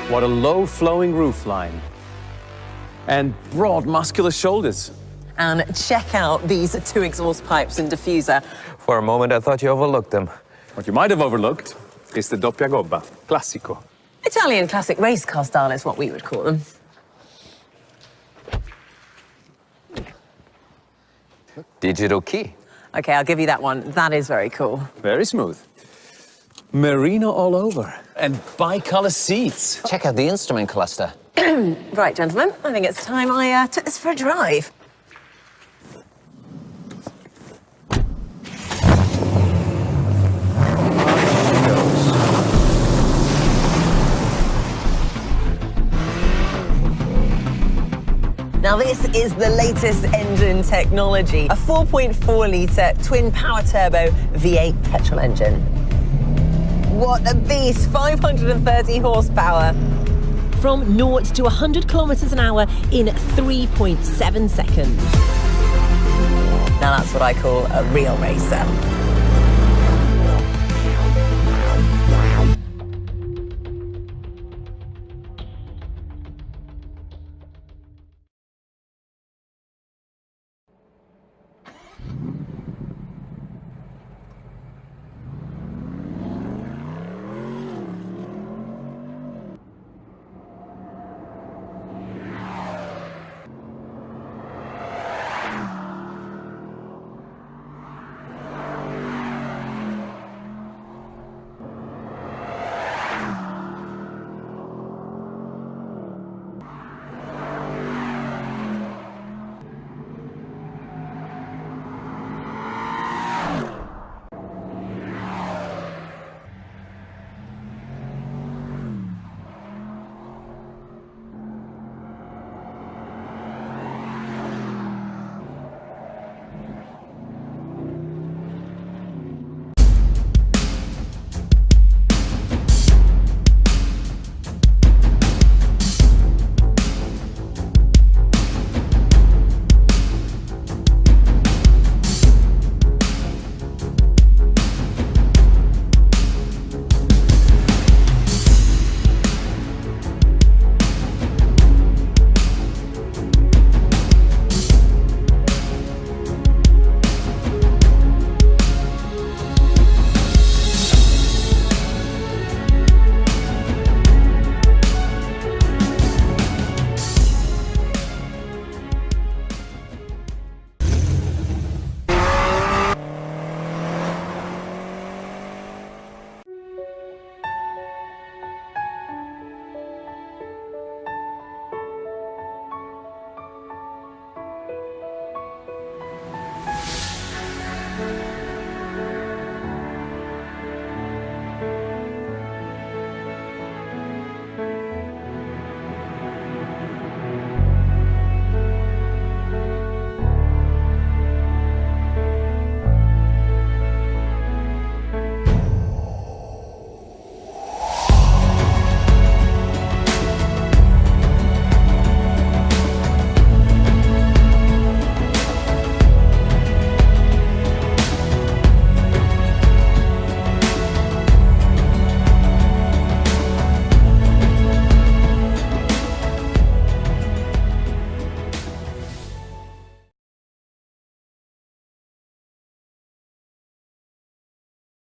What a low-flowing roofline. And broad, muscular shoulders. And check out these two exhaust pipes and diffuser. For a moment, I thought you overlooked them. What you might have overlooked is the doppia gobba, classico. Italian classic race car style is what we would call them. Digital key. OK, I'll give you that one. That is very cool. Very smooth. Merino all over. And bicolor seats. Check out the instrument cluster. Right, gentlemen, I think it's time I took this for a drive. Now, this is the latest engine technology, a 4.4-litre twin power turbo V8 petrol engine. What a beast, 530 horsepower. From 0 to 100 kilometres an hour in 3.7 seconds. Now, that's what I call a real racer.